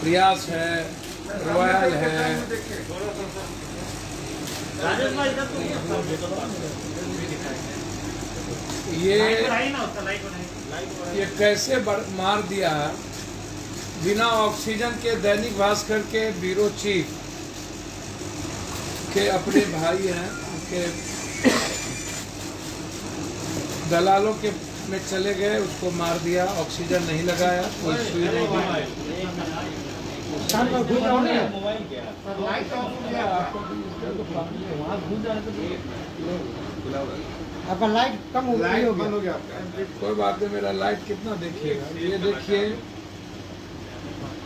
प्रयास है, रॉयल है, ये कैसे मार दिया बिना ऑक्सीजन के। दैनिक भास्कर के ब्यूरो चीफ के अपने भाई हैं, उनके दलालों के में चले गए, उसको मार दिया, ऑक्सीजन नहीं लगाया, कोई सुई नहीं दी। आपका लाइट कम हो गया। कोई बात नहीं, मेरा लाइट कितना देखिएगा। ये देखिए,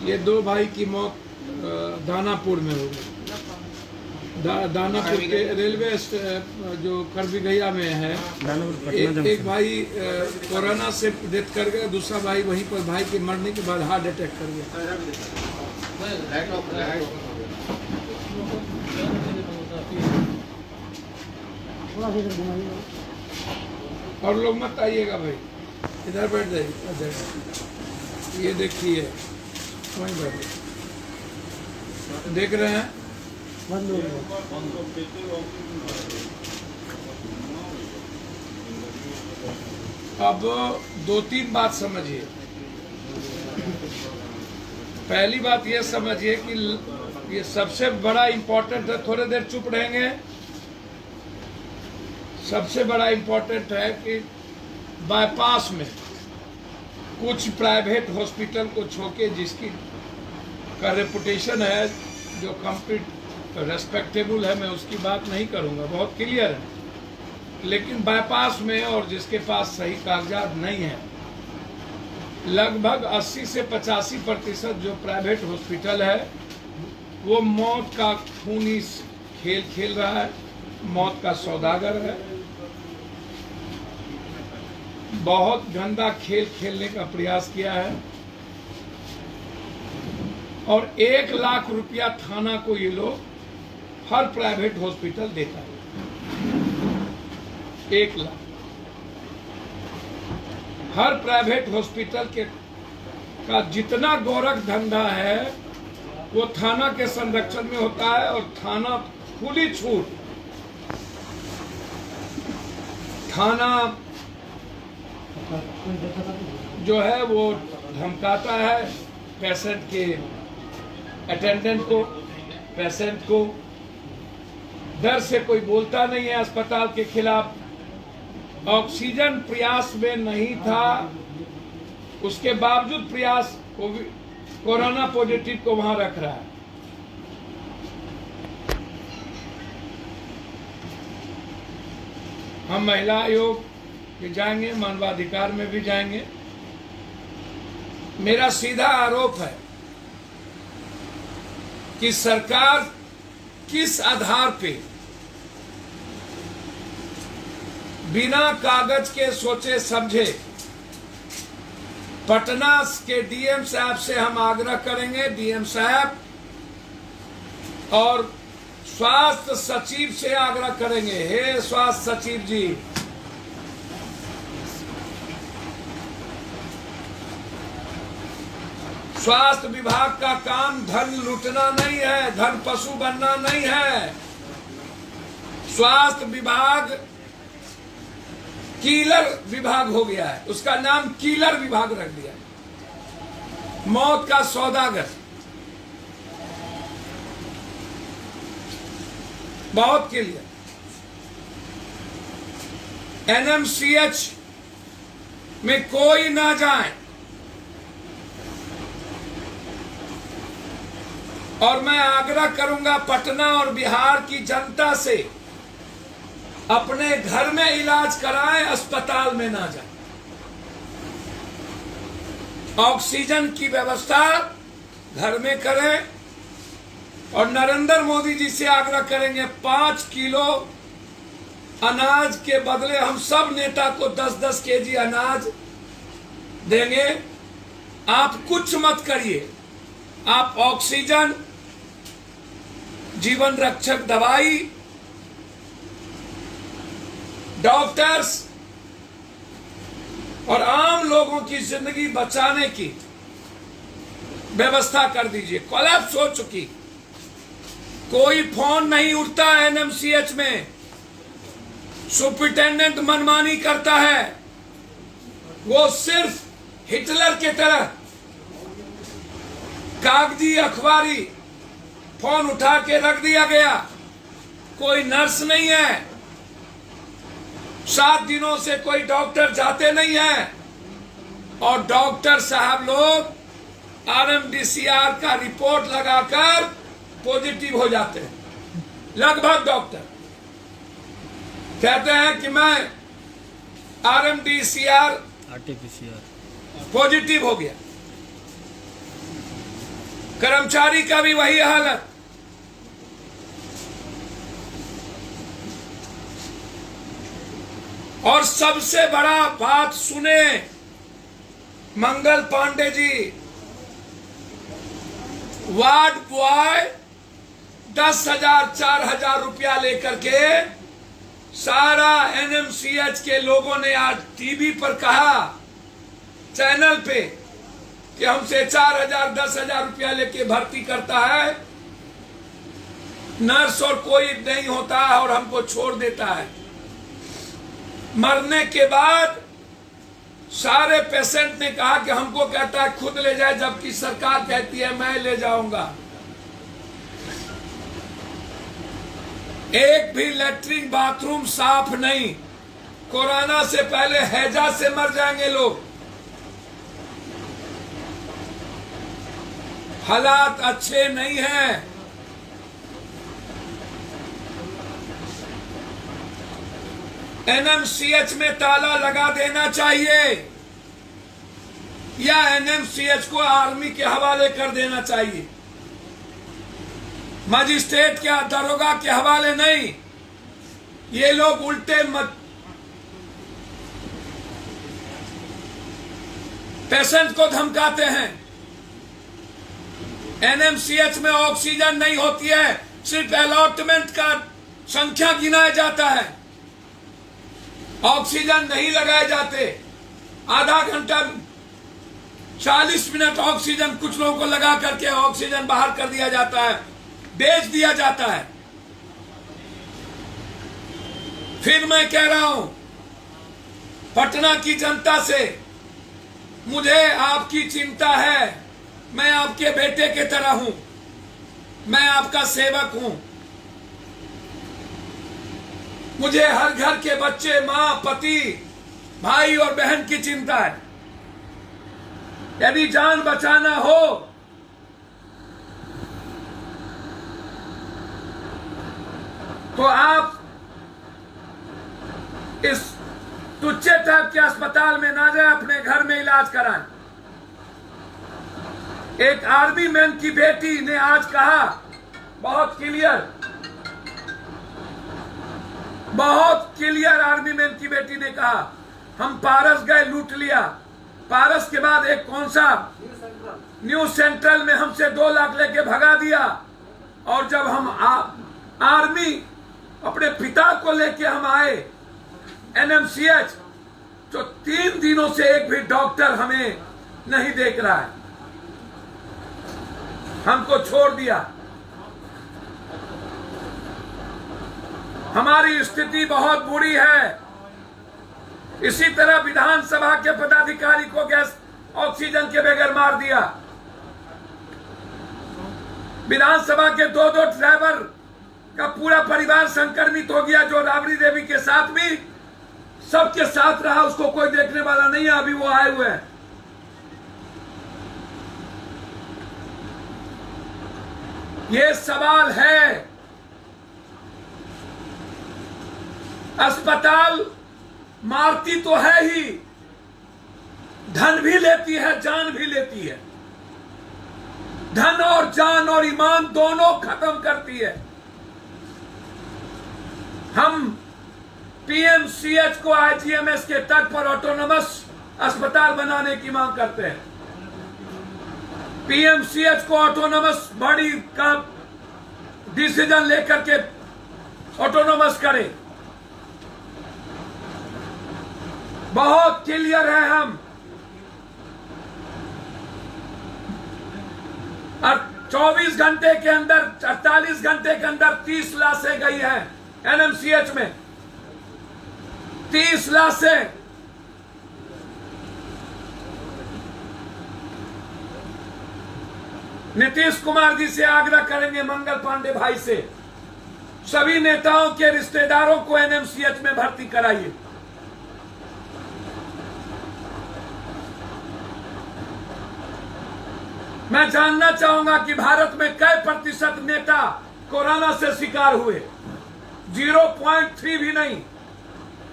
ये दो भाई की मौत दानापुर में हो गई। दानापुर के रेलवे जो करबिगैया में है, एक भाई कोरोना से डेथ कर गया, दूसरा भाई वहीं पर भाई के मरने के बाद हार्ट अटैक कर गया। और लोग मत आइएगा भाई, इधर बैठ जाइए। ये देखिए, वहीं बैठे, देख रहे हैं। बंद हो गया। अब दो तीन बात समझिए। पहली बात ये समझिए कि ये सबसे बड़ा इम्पोर्टेंट है, थोड़ी देर चुप रहेंगे। सबसे बड़ा इम्पोर्टेंट है कि बाईपास में कुछ प्राइवेट हॉस्पिटल को छोके जिसकी का रेपुटेशन है, जो कंप्लीट रेस्पेक्टेबल है, मैं उसकी बात नहीं करूंगा, बहुत क्लियर है। लेकिन बाईपास में और जिसके पास सही कागजात नहीं है, लगभग 80 से 85% जो प्राइवेट हॉस्पिटल है वो मौत का खूनी खेल खेल रहा है, मौत का सौदागर है, बहुत गंदा खेल खेलने का प्रयास किया है। और 1 लाख रुपया थाना को ये लोग हर प्राइवेट हॉस्पिटल देता है। 1 लाख हर प्राइवेट हॉस्पिटल के का जितना गोरख धंधा है वो थाना के संरक्षण में होता है। और थाना खुली छूट, थाना जो है वो धमकाता है पेशेंट के अटेंडेंट को, पेशेंट को। डर से कोई बोलता नहीं है अस्पताल के खिलाफ। ऑक्सीजन प्रयास में नहीं था, उसके बावजूद प्रयास कोरोना पॉजिटिव को वहां रख रहा है। हम महिला आयोग भी जाएंगे, मानवाधिकार में भी जाएंगे। मेरा सीधा आरोप है कि सरकार किस आधार पे बिना कागज के सोचे समझे, पटना के डीएम साहब से हम आग्रह करेंगे, डीएम साहब, और स्वास्थ्य सचिव से आग्रह करेंगे, हे स्वास्थ्य सचिव जी, स्वास्थ्य विभाग का काम धन लूटना नहीं है, धन पशु बनना नहीं है। स्वास्थ्य विभाग किलर विभाग हो गया है, उसका नाम किलर विभाग रख दिया है। मौत का सौदागर, बहुत क्लियर। एनएमसीएच में कोई ना जाए। और मैं आग्रह करूंगा पटना और बिहार की जनता से, अपने घर में इलाज कराएं, अस्पताल में ना जाएं। ऑक्सीजन की व्यवस्था घर में करें। और नरेंद्र मोदी जी से आग्रह करेंगे, 5 किलो अनाज के बदले हम सब नेता को 10-10 केजी अनाज देंगे। आप कुछ मत करिए, आप ऑक्सीजन, जीवन रक्षक दवाई, डॉक्टर्स और आम लोगों की जिंदगी बचाने की व्यवस्था कर दीजिए। कोलैप्स हो चुकी, कोई फोन नहीं उठता एनएमसीएच में, सुपरिटेंडेंट मनमानी करता है। वो सिर्फ हिटलर के तरह कागजी अखबारी फोन उठा के रख दिया गया। कोई नर्स नहीं है, 7 दिनों से कोई डॉक्टर जाते नहीं है, और डॉक्टर साहब लोग आरएमडीसीआर का रिपोर्ट लगाकर पॉजिटिव हो जाते हैं। लगभग डॉक्टर कहते हैं कि मैं आरएमडीसीआर पॉजिटिव हो गया। कर्मचारी का भी वही हालत। और सबसे बड़ा बात सुने, मंगल पांडे जी, वार्ड बॉय 10,000 4,000 रुपया लेकर के सारा एनएमसीएच के लोगों ने आज टीवी पर कहा, चैनल पे, कि हमसे 4,000 10,000 रुपया लेके भर्ती करता है, नर्स और कोई नहीं होता है और हमको छोड़ देता है। मरने के बाद सारे पेशेंट ने कहा कि हमको कहता है खुद ले जाए, जबकि सरकार कहती है मैं ले जाऊंगा। एक भी लैट्रिन बाथरूम साफ नहीं। कोरोना से पहले हैजा से मर जाएंगे लोग। हालात अच्छे नहीं हैं। एनएमसीएच में ताला लगा देना चाहिए, या एनएमसीएच को आर्मी के हवाले कर देना चाहिए। मजिस्ट्रेट क्या दरोगा के हवाले नहीं। ये लोग उल्टे पेशेंट को धमकाते हैं। एनएमसीएच में ऑक्सीजन नहीं होती है, सिर्फ अलॉटमेंट का संख्या गिनाया जाता है, ऑक्सीजन नहीं लगाए जाते। आधा घंटा 40 मिनट ऑक्सीजन कुछ लोगों को लगा करके ऑक्सीजन बाहर कर दिया जाता है, बेच दिया जाता है। फिर मैं कह रहा हूं पटना की जनता से, मुझे आपकी चिंता है। मैं आपके बेटे के तरह हूं, मैं आपका सेवक हूं। मुझे हर घर के बच्चे, मां, पति, भाई और बहन की चिंता है। यदि जान बचाना हो तो आप इस तुच्छे टाइप के अस्पताल में ना जाए, अपने घर में इलाज कराएं। एक आर्मी मैन की बेटी ने आज कहा, बहुत क्लियर आर्मी मैन की बेटी ने कहा, हम पारस गए, लूट लिया। पारस के बाद एक कौन सा न्यू सेंट्रल में हमसे 2 लाख लेके भगा दिया। और जब हम आर्मी अपने पिता को लेके हम आए एनएमसीएच, तो 3 दिनों से एक भी डॉक्टर हमें नहीं देख रहा है, हमको छोड़ दिया। हमारी स्थिति बहुत बुरी है। इसी तरह विधानसभा के पदाधिकारी को गैस ऑक्सीजन के बगैर मार दिया। विधानसभा के 2 ड्राइवर का पूरा परिवार संक्रमित हो गया। जो राबड़ी देवी के साथ भी सबके साथ रहा, उसको कोई देखने वाला नहीं है। अभी वो आए हुए हैं। ये सवाल है। अस्पताल मारती तो है ही, धन भी लेती है, जान भी लेती है। धन और जान और ईमान दोनों खत्म करती है। हम पीएमसीएच को आईजीएमएस के तट पर ऑटोनोमस अस्पताल बनाने की मांग करते हैं। पीएमसीएच को ऑटोनोमस बॉडी का डिसीजन लेकर के ऑटोनोमस करे। बहुत क्लियर है हम। और 24 घंटे के अंदर 48 घंटे के अंदर 30 लाशें गई हैं एनएमसीएच में। 30 लाशें। नीतीश कुमार जी से आग्रह करेंगे, मंगल पांडे भाई से, सभी नेताओं के रिश्तेदारों को एनएमसीएच में भर्ती कराइए। मैं जानना चाहूंगा कि भारत में कई प्रतिशत नेता कोरोना से शिकार हुए। 0.3 भी नहीं।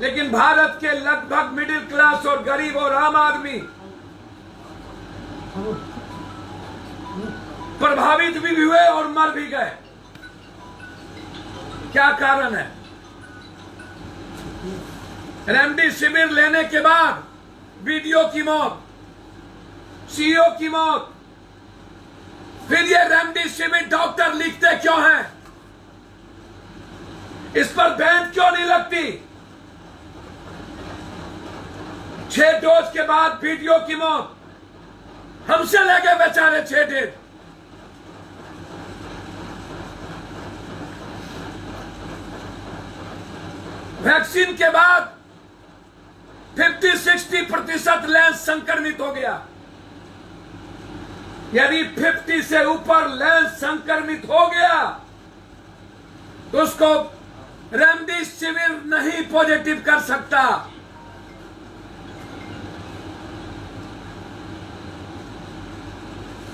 लेकिन भारत के लगभग मिडिल क्लास और गरीब और आम आदमी प्रभावित भी हुए और मर भी गए। क्या कारण है? रेमडेसिविर लेने के बाद बीडीओ की मौत, सीईओ की मौत। फिर ये रेमडेसिविर डॉक्टर लिखते क्यों हैं? इस पर बैन क्यों नहीं लगती? 6 डोज के बाद बीडीओ की मौत, हमसे ले गए बेचारे 6 डेट। वैक्सीन के बाद 50-60% लेंस संक्रमित हो गया। यदि 50 से ऊपर लेंस संक्रमित हो गया तो उसको रेमडेसिविर नहीं पॉजिटिव कर सकता।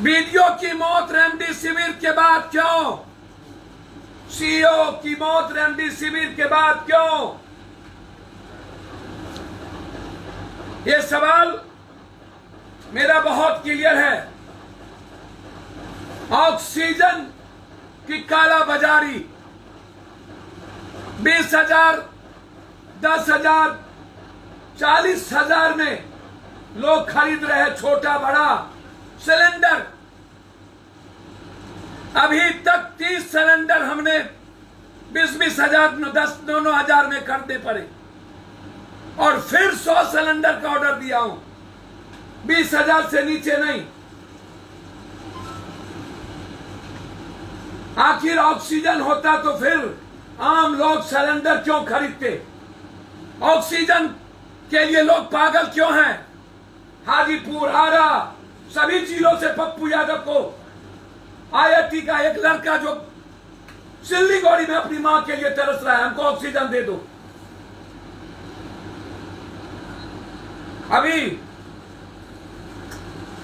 बीडीओ की मौत रेमडेसिविर के बाद क्यों? सीईओ की मौत रेमडेसिविर के बाद क्यों? ये सवाल मेरा बहुत क्लियर है। ऑक्सीजन की कालाबाजारी, 20,000, 10,000, 40,000 में लोग खरीद रहे छोटा बड़ा सिलेंडर। अभी तक 30 सिलेंडर हमने 20,000, 10,000 में खरीदने पड़े और फिर 100 सिलेंडर का ऑर्डर दिया हूं, 20,000 से नीचे नहीं। आखिर ऑक्सीजन होता तो फिर आम लोग सिलेंडर क्यों खरीदते? ऑक्सीजन के लिए लोग पागल क्यों हैं? हाजीपुर, आरा, सभी जिलों से पप्पू यादव को आईआईटी का एक लड़का जो सिल्लीगुड़ी में अपनी मां के लिए तरस रहा है, हमको ऑक्सीजन दे दो। अभी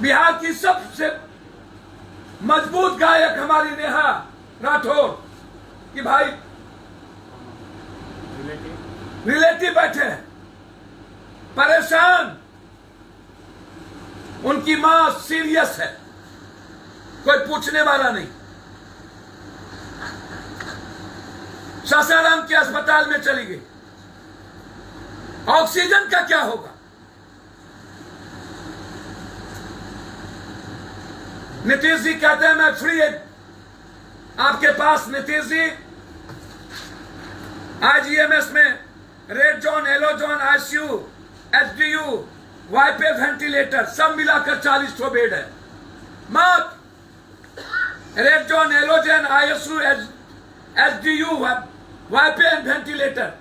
बिहार की सबसे मजबूत गायक हमारी नेहा राठौर कि भाई रिलेटिव बैठे हैं परेशान, उनकी मां सीरियस है, कोई पूछने वाला नहीं। सासाराम के अस्पताल में चली गई। ऑक्सीजन का क्या होगा? नीतीश जी कहते हैं मैं फ्री है आपके पास। नीतीश जी आईजीएमएस में red zone, yellow zone, ICU, HDU, वाईपे, वेंटिलेटर सब मिलाकर 40 बेड है। मत red zone, yellow zone, ICU, HDU, वाईपे and ventilator,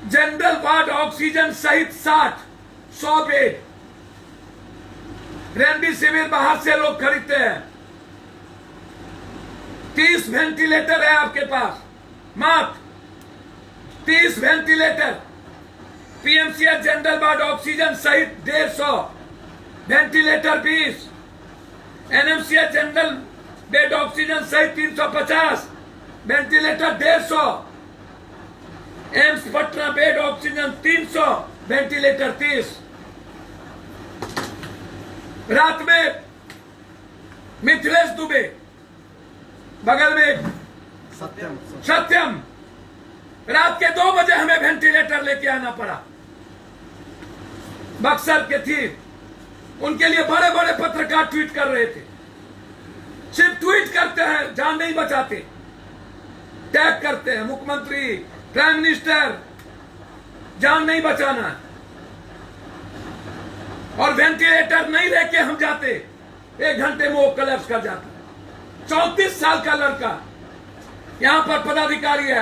general ward oxygen सहित 100 बेड। रेमडेसिविर बाहर से लोग खरीदते हैं। 30 वेंटिलेटर है आपके पास, मात्र 30 ventilator. PMCH general ward oxygen सहित 150, ventilator 20, NMCH general bed oxygen सहित 350, ventilator 150, AIIMS Patna bed oxygen 300, ventilator 30। रात में मिथिलेश दुबे, बगल में सत्यम, रात के 2 बजे हमें वेंटिलेटर लेके आना पड़ा। बक्सर के थी, उनके लिए बड़े बड़े पत्रकार ट्वीट कर रहे थे। सिर्फ ट्वीट करते हैं, जान नहीं बचाते। टैग करते हैं मुख्यमंत्री, प्राइम मिनिस्टर, जान नहीं बचाना। और वेंटिलेटर नहीं लेके हम जाते, 1 घंटे में वो कोलैप्स कर जाता है। 34 साल का लड़का यहां पर पदाधिकारी है।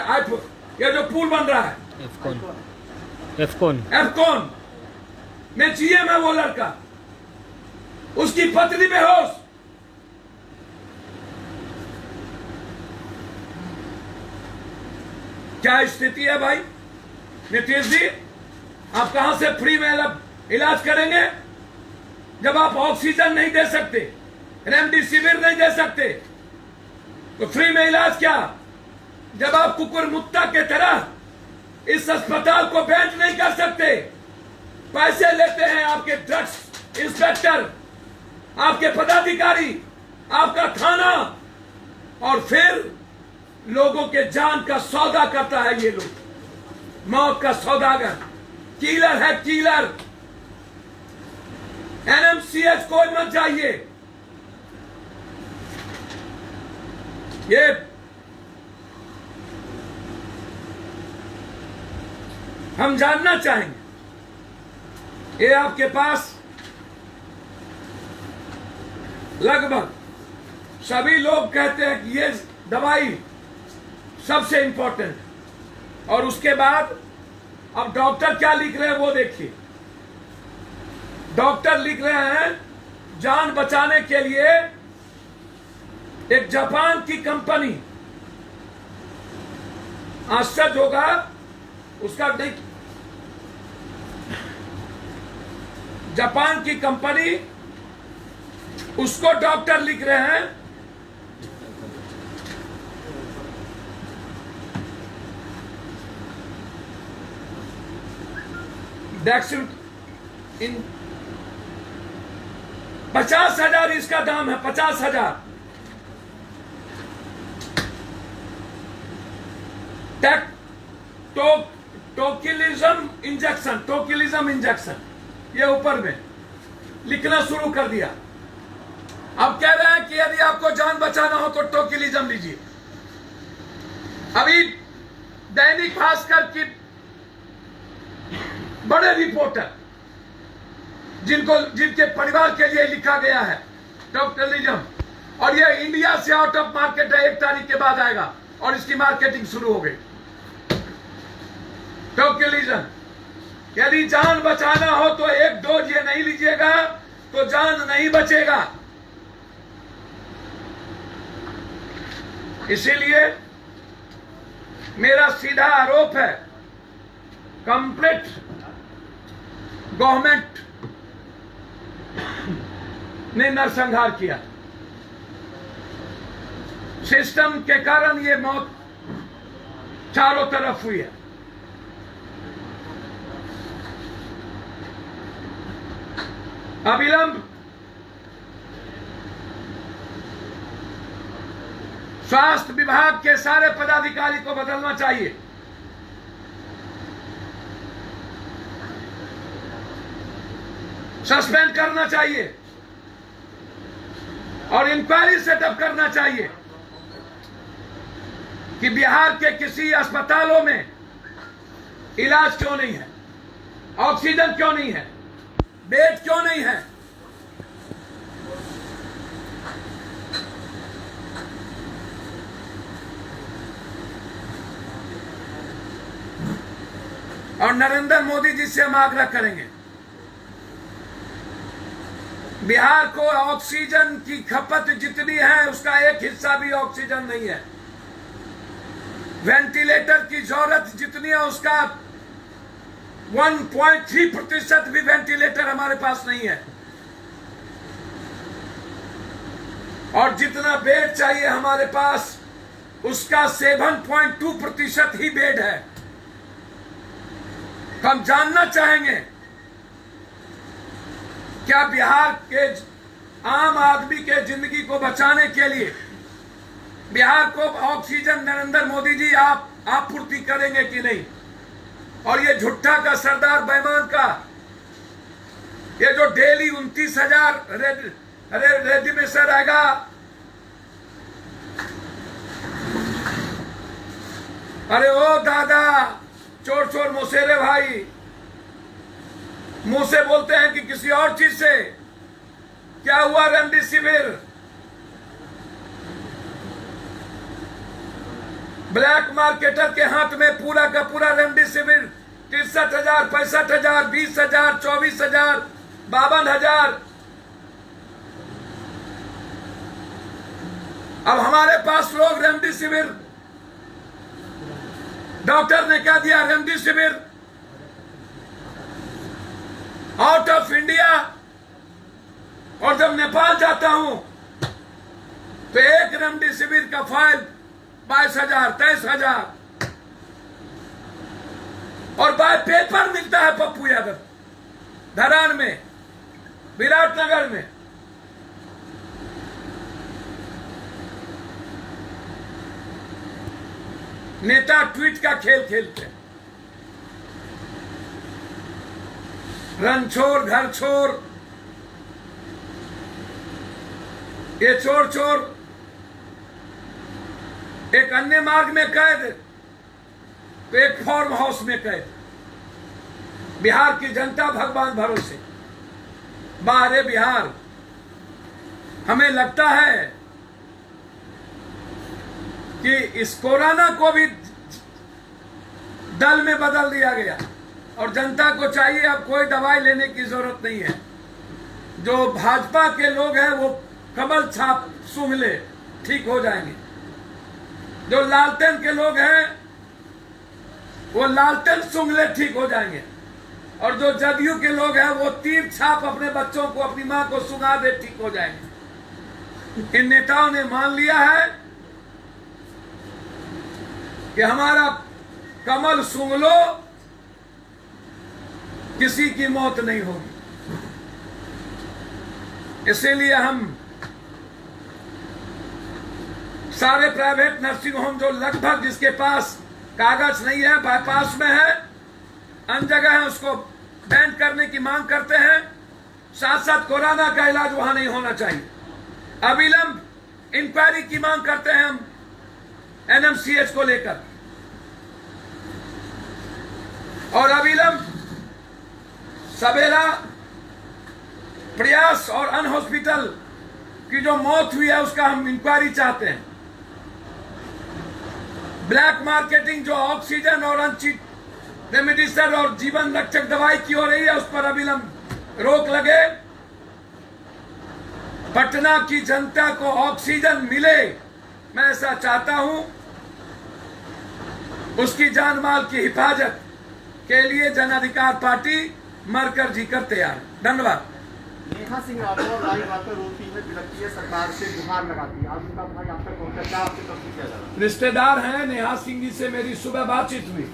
ये जो पुल बन रहा है एफकॉन में जीएम है वो लड़का, उसकी पत्नी बेहोश। क्या स्थिति है भाई? नीतीश जी, आप कहां से फ्री में इलाज करेंगे जब आप ऑक्सीजन नहीं दे सकते, रेमडेसिविर नहीं दे सकते, तो फ्री में इलाज क्या? जब आप कुकुर मुत्ता के तरह इस अस्पताल को बेंच नहीं कर सकते, पैसे लेते हैं आपके ड्रग्स इंस्पेक्टर, आपके पदाधिकारी, आपका थाना, और फिर लोगों के जान का सौदा करता है ये लोग, मौत का सौदागर, कीलर है कीलर। एनएमसीएच कोई मत जाइए। ये हम जानना चाहेंगे, ये आपके पास लगभग सभी लोग कहते हैं कि ये दवाई सबसे इंपॉर्टेंट, और उसके बाद अब डॉक्टर क्या लिख रहे हैं वो देखिए। डॉक्टर लिख रहे हैं जान बचाने के लिए एक जापान की कंपनी, आश्चर्य होगा उसका, नहीं, जापान की कंपनी, उसको डॉक्टर लिख रहे हैं डैक्सिन इन 50,000 इसका दाम है, 50,000। टोकिलिज्म इंजेक्शन ये ऊपर में लिखना शुरू कर दिया। अब कह रहे हैं कि यदि आपको जान बचाना हो तो टोकिलिज्म लीजिए। अभी दैनिक भास्कर की बड़े रिपोर्टर जिनके परिवार के लिए लिखा गया है टोकिलिज्म, और ये इंडिया से आउट ऑफ मार्केट है, 1 तारीख के बाद आएगा और इसकी मार्केटिंग शुरू हो गई। टोकिलिज्म, यदि जान बचाना हो तो 1 डोज ये नहीं लीजिएगा तो जान नहीं बचेगा। इसीलिए मेरा सीधा आरोप है, कंप्लीट गवर्नमेंट ने नरसंहार किया। सिस्टम के कारण ये मौत चारों तरफ हुई है। अविलंब स्वास्थ्य विभाग के सारे पदाधिकारी को बदलना चाहिए। सस्पेंड करना चाहिए और इंक्वायरी सेटअप करना चाहिए कि बिहार के किसी अस्पतालों में इलाज क्यों नहीं है, ऑक्सीजन क्यों नहीं है, बेड क्यों नहीं है। और नरेंद्र मोदी जी से हम आग्रह करेंगे, बिहार को ऑक्सीजन की खपत जितनी है उसका 1 हिस्सा भी ऑक्सीजन नहीं है। वेंटिलेटर की जरूरत जितनी है उसका 1.3% भी वेंटिलेटर हमारे पास नहीं है। और जितना बेड चाहिए हमारे पास उसका 7.2% ही बेड है। हम जानना चाहेंगे क्या बिहार के आम आदमी के जिंदगी को बचाने के लिए बिहार को ऑक्सीजन नरेंद्र मोदी जी आप आपूर्ति करेंगे कि नहीं। और ये झुट्ठा का सरदार बेईमान का ये जो डेली 29,000 रेडी में से रहेगा, अरे ओ दादा, चोर चोर मोसेरे भाई, मुंह से बोलते हैं कि किसी और चीज से। क्या हुआ रेमडेसिविर? ब्लैक मार्केटर के हाथ में पूरा का पूरा रेमडेसिविर 63,000, 65,000, 20,000, 24,000, 52,000। अब हमारे पास लोग रेमडेसिविर, डॉक्टर ने क्या दिया? Remdesivir out of India. और जब नेपाल जाता हूं तो एक रेमडेसिविर का फाइल 22,000, 23,000 और बाय पेपर मिलता है पप्पू यादव धरान में, विराटनगर में। नेता ट्वीट का खेल खेलते हैं, रन छोड़ घर छोड़, ये चोर चोर। एक अन्य मार्ग में कैद तो एक फार्म हाउस में कैद। बिहार की जनता भगवान भरोसे, बाहर बिहार। हमें लगता है कि इस कोरोना को भी दल में बदल दिया गया और जनता को चाहिए अब कोई दवाई लेने की जरूरत नहीं है। जो भाजपा के लोग हैं वो कमल छाप सूंघ ले, ठीक हो जाएंगे। जो लालटेन के लोग हैं वो लालटेन सूंघ ले, ठीक हो जाएंगे। और जो जदयू के लोग हैं वो तीर छाप अपने बच्चों को, अपनी मां को सूंघा दे, ठीक हो जाएंगे। इन नेताओं ने मान लिया है कि हमारा कमल सूंघ लो, किसी की मौत नहीं होगी। इसीलिए हम सारे प्राइवेट नर्सिंग होम जो लगभग जिसके पास कागज नहीं है, बाईपास में है, अन्य जगह है, उसको बैन करने की मांग करते हैं। साथ साथ कोरोना का इलाज वहां नहीं होना चाहिए। अविलंब इंक्वायरी की मांग करते हैं हम एनएमसीएच को लेकर, और अविलंब सवेरा प्रयास और अन हॉस्पिटल की जो मौत हुई है उसका हम इंक्वायरी चाहते हैं। ब्लैक मार्केटिंग जो ऑक्सीजन और अनचिट रेमडेसिविर और जीवन रक्षक दवाई की हो रही है उस पर अविलंब रोक लगे। पटना की जनता को ऑक्सीजन मिले, मैं ऐसा चाहता हूं। उसकी जान माल की हिफाजत के लिए जन अधिकार पार्टी मरकर जीकर तैयार है। धन्यवाद। नेहा सिंह राठौर लाइव आकर रोती है, बिलखती है, सरकार से गुहार लगाती है। आज उनका भाई आप तक पहुंचा, क्या आपसे तस्वीर किया जा रहा है? रिश्तेदार हैं, नेहा सिंह जी से मेरी सुबह बातचीत हुई।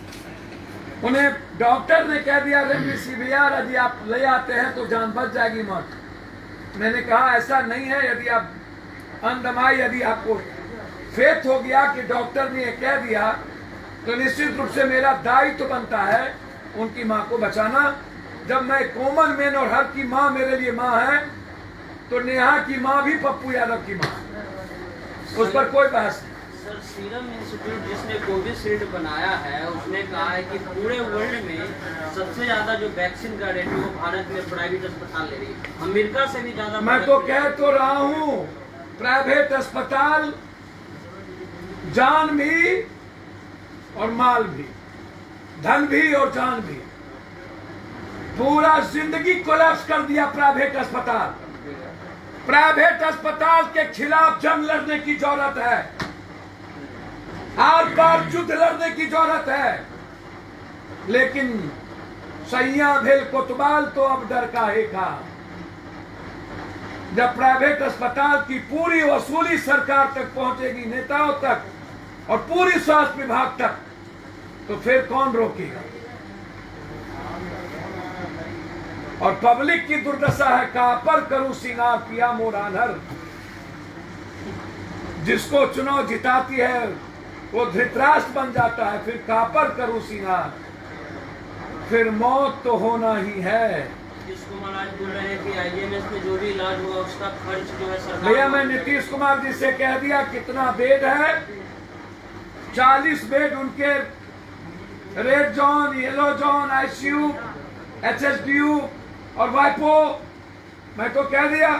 उन्हें डॉक्टर ने कह दिया रेमडेसिविर यदि आप ले आते हैं तो जान बच जाएगी मौत। मैंने कहा ऐसा नहीं है, यदि आप अंदमाई, यदि आपको फेथ हो गया कि डॉक्टर ने कह दिया तो निश्चित रूप से मेरा दायित्व तो बनता है उनकी मां को बचाना। जब मैं कॉमन मैन और हर की मां मेरे लिए मां है, तो नेहा की मां भी पप्पू यादव की मां, उस पर कोई बहस नहीं। सर, सीरम इंस्टीट्यूट जिसने कोविशील्ड बनाया है उसने कहा है कि पूरे वर्ल्ड में सबसे ज्यादा जो वैक्सीन का रेट है वो भारत में प्राइवेट अस्पताल ले रही है, अमेरिका से भी ज्यादा। मैं तो कह तो रहा हूं, प्राइवेट अस्पताल जान भी और माल भी, धन भी और जान भी, पूरा जिंदगी कोलैप्स कर दिया प्राइवेट अस्पताल। प्राइवेट अस्पताल के खिलाफ जंग लड़ने की जरूरत है, आर पार युद्ध लड़ने की जरूरत है। लेकिन सैया भेल कोतवाल तो अब डर का है का। जब प्राइवेट अस्पताल की पूरी वसूली सरकार तक पहुंचेगी, नेताओं तक और पूरी स्वास्थ्य विभाग तक, तो फिर कौन रोकेगा? और पब्लिक की दुर्दशा है, कापर करूं सिंगार पिया मोरानहर। जिसको चुनाव जिताती है वो धृतराष्ट्र बन जाता है, फिर कापर करूं सिंगार, फिर मौत तो होना ही है। नीतीश कुमार आज बोल रहे हैं कि आईएमएस में जो भी इलाज हुआ उसका खर्च जो है सरकार। भैया मैं नीतीश कुमार जी से कह दिया कितना बेड है, 40 बेड उनके red zone, yellow zone, ICU, HSDU और वाइपो। मैं तो कह दिया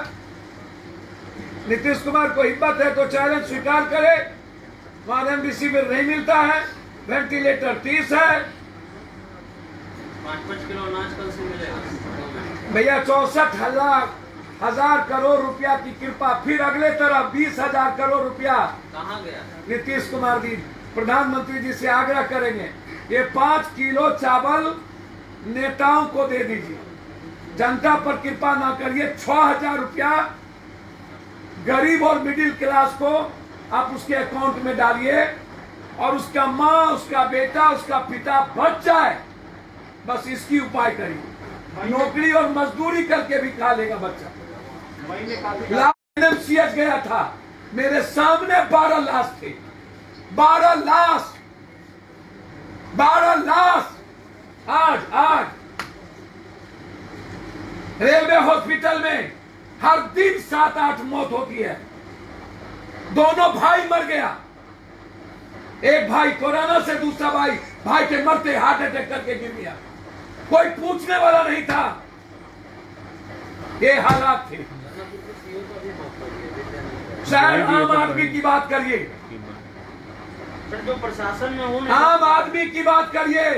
नीतीश कुमार को हिम्मत है तो चैलेंज स्वीकार करे। वहां रेमडेसिविर नहीं मिलता है, वेंटिलेटर 30 है। 5-5 किलो अनाज कल से मिलेगा भैया 64,000 करोड़ रुपया की कृपा, फिर अगले तरफ 20,000 करोड़ रुपया कहाँ गया? नीतीश कुमार जी प्रधानमंत्री जी से आग्रह करेंगे, ये 5 किलो चावल नेताओं को दे दीजिए, जनता पर कृपा ना करिए। 6,000 रुपया गरीब और मिडिल क्लास को आप उसके अकाउंट में डालिए और उसका माँ, उसका बेटा, उसका पिता बच जाए, बस इसकी उपाय करिए। नौकरी और मजदूरी करके भी खा लेगा बच्चा। एनएमसीएच गया था, मेरे सामने 12 लाश थे, 12 लाश। आज रेलवे हॉस्पिटल में हर दिन 7-8 मौत होती है। दोनों भाई मर गया, एक भाई कोरोना से, दूसरा भाई के मरते हार्ट अटैक करके गिर गया। कोई पूछने वाला नहीं था। ये हालात थे। शायद आम आदमी की बात करिए, सर जो प्रशासन में हूँ, आम आदमी की बात करिए।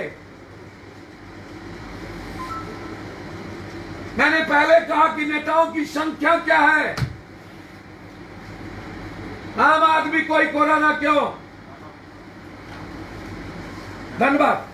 मैंने पहले कहा कि नेताओं की संख्या क्या है, आम आदमी कोई कोरोना क्यों। धन्यवाद।